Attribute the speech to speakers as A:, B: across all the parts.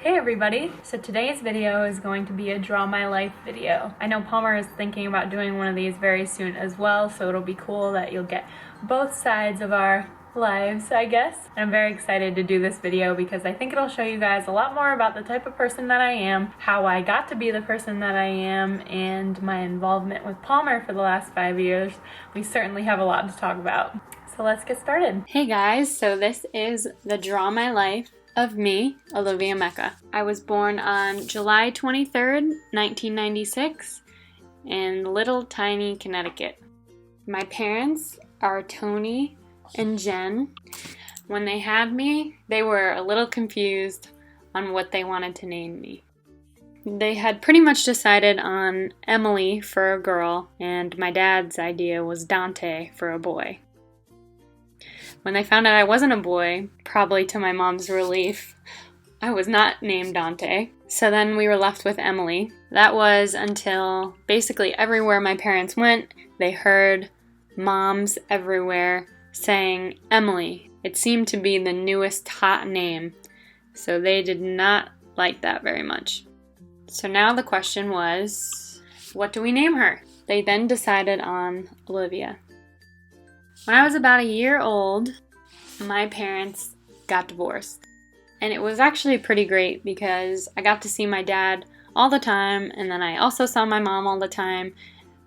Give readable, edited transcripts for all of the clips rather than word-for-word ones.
A: Hey everybody! So today's video is going to be a draw my life video. I know Palmer is thinking about doing one of these very soon as well, so it'll be cool that you'll get both sides of our lives, I guess. And I'm very excited to do this video because I think it'll show you guys a lot more about the type of person that I am, how I got to be the person that I am, and my involvement with Palmer for the last 5 years. We certainly have a lot to talk about. So let's get started. Hey guys, so this is the draw my life of me, Olivia Mecca. I was born on July 23rd, 1996 in little tiny Connecticut. My parents are Tony and Jen. When they had me, they were a little confused on what they wanted to name me. They had pretty much decided on Emily for a girl, and my dad's idea was Dante for a boy. When they found out I wasn't a boy, probably to my mom's relief, I was not named Dante. So then we were left with Emily. That was until basically everywhere my parents went, they heard moms everywhere saying Emily. It seemed to be the newest hot name, so they did not like that very much. So now the question was, what do we name her? They then decided on Olivia. When I was about a year old, my parents got divorced. And it was actually pretty great because I got to see my dad all the time, and then I also saw my mom all the time,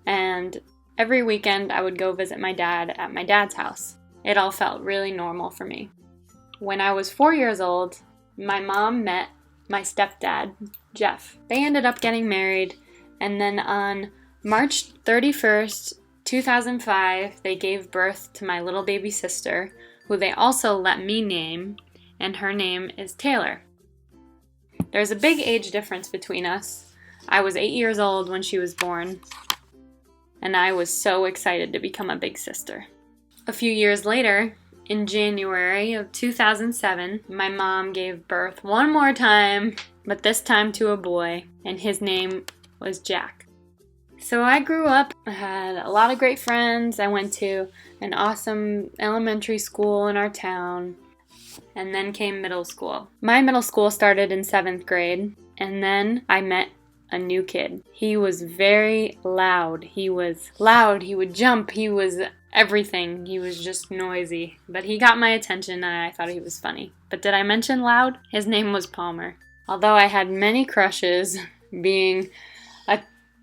A: and every weekend I would go visit my dad at my dad's house. It all felt really normal for me. When I was 4 years old, my mom met my stepdad, Jeff. They ended up getting married, and then on March 31st, 2005, they gave birth to my little baby sister, who they also let me name, and her name is Taylor. There's a big age difference between us. I was 8 years old when she was born, and I was so excited to become a big sister. A few years later, in January of 2007, my mom gave birth one more time, but this time to a boy, and his name was Jack. So I grew up, I had a lot of great friends. I went to an awesome elementary school in our town, and then came middle school. My middle school started in 7th grade, and then I met a new kid. He was very loud. He would jump, he was everything. He was just noisy, but he got my attention and I thought he was funny. But did I mention loud? His name was Palmer. Although I had many crushes, being a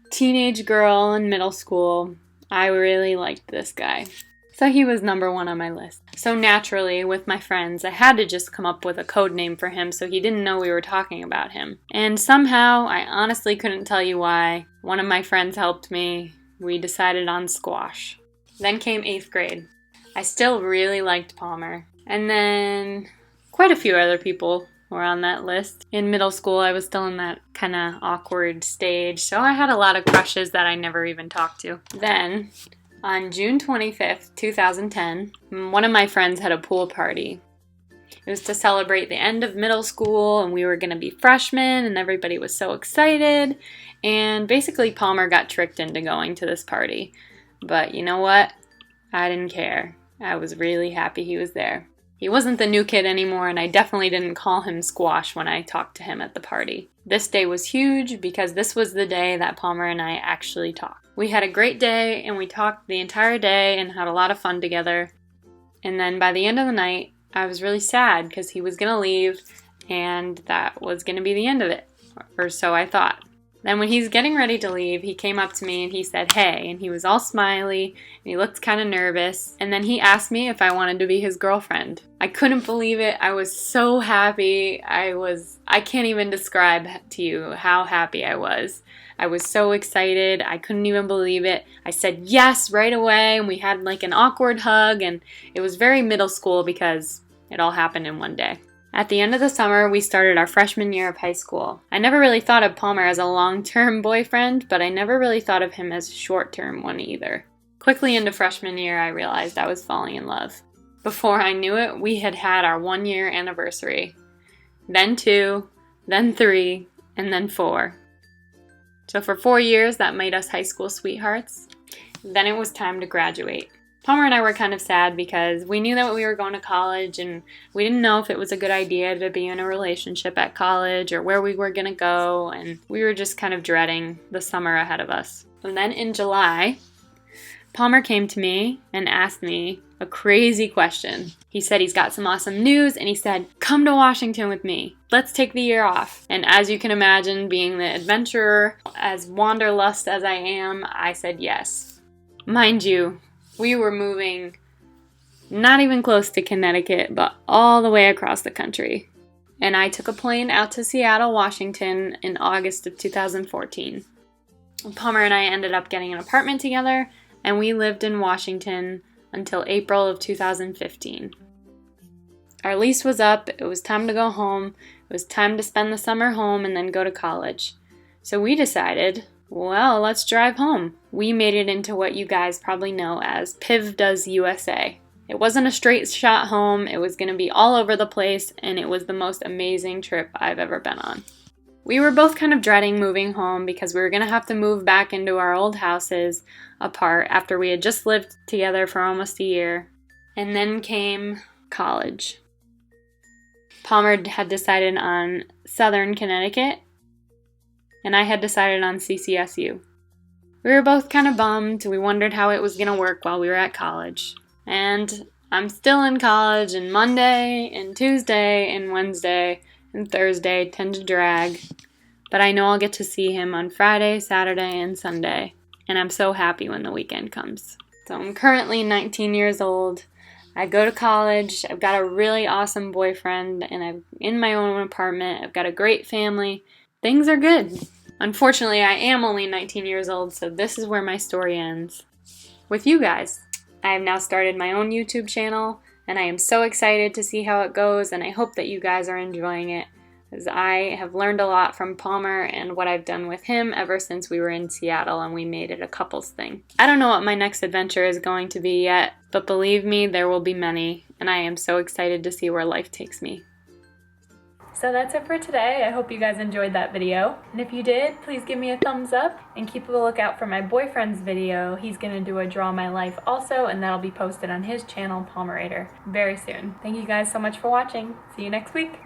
A: teenage girl in middle school, I really liked this guy. So he was number one on my list. So naturally, with my friends, I had to just come up with a code name for him so he didn't know we were talking about him. And somehow, I honestly couldn't tell you why, one of my friends helped me. We decided on Squash. Then came 8th grade. I still really liked Palmer. And then quite a few other people were on that list. In middle school, I was still in that kind of awkward stage, so I had a lot of crushes that I never even talked to. Then, on June 25th, 2010, one of my friends had a pool party. It was to celebrate the end of middle school, and we were going to be freshmen, and everybody was so excited. And basically, Palmer got tricked into going to this party. But you know what? I didn't care. I was really happy he was there. He wasn't the new kid anymore, and I definitely didn't call him Squash when I talked to him at the party. This day was huge because this was the day that Palmer and I actually talked. We had a great day, and we talked the entire day and had a lot of fun together. And then by the end of the night, I was really sad because he was going to leave, and that was going to be the end of it, or so I thought. Then when he's getting ready to leave, he came up to me and he said, "Hey," and he was all smiley, and he looked kind of nervous, and then he asked me if I wanted to be his girlfriend. I couldn't believe it. I was so happy. I can't even describe to you how happy I was. I was so excited. I couldn't even believe it. I said yes right away, and we had like an awkward hug, and it was very middle school because it all happened in one day. At the end of the summer, we started our freshman year of high school. I never really thought of Palmer as a long-term boyfriend, but I never really thought of him as a short-term one either. Quickly into freshman year, I realized I was falling in love. Before I knew it, we had had our 1-year anniversary. Then 2, then 3, and then 4. So for 4 years, that made us high school sweethearts. Then it was time to graduate. Palmer and I were kind of sad because we knew that we were going to college and we didn't know if it was a good idea to be in a relationship at college or where we were going to go, and we were just kind of dreading the summer ahead of us. And then in July, Palmer came to me and asked me a crazy question. He said he's got some awesome news, and he said, "Come to Washington with me. Let's take the year off." And as you can imagine, being the adventurer, as wanderlust as I am, I said yes. Mind you, we were moving not even close to Connecticut, but all the way across the country. And I took a plane out to Seattle, Washington in August of 2014. Palmer and I ended up getting an apartment together, and we lived in Washington until April of 2015. Our lease was up, it was time to go home, it was time to spend the summer home and then go to college. So we decided, well, let's drive home. We made it into what you guys probably know as PIV Does USA. It wasn't a straight shot home, it was going to be all over the place, and it was the most amazing trip I've ever been on. We were both kind of dreading moving home because we were going to have to move back into our old houses apart after we had just lived together for almost a year. And then came college. Palmer had decided on Southern Connecticut, and I had decided on CCSU. We were both kind of bummed. We wondered how it was going to work while we were at college. And I'm still in college, and Monday and Tuesday and Wednesday and Thursday tend to drag, but I know I'll get to see him on Friday, Saturday, and Sunday, and I'm so happy when the weekend comes. So I'm currently 19 years old. I go to college. I've got a really awesome boyfriend, and I'm in my own apartment. I've got a great family. Things are good. Unfortunately, I am only 19 years old, so this is where my story ends. With you guys. I have now started my own YouTube channel, and I am so excited to see how it goes, and I hope that you guys are enjoying it, as I have learned a lot from Palmer and what I've done with him ever since we were in Seattle and we made it a couples thing. I don't know what my next adventure is going to be yet, but believe me, there will be many, and I am so excited to see where life takes me. So that's it for today. I hope you guys enjoyed that video. And if you did, please give me a thumbs up and keep a lookout for my boyfriend's video. He's gonna do a Draw My Life also, and that'll be posted on his channel, Palmerator, very soon. Thank you guys so much for watching. See you next week.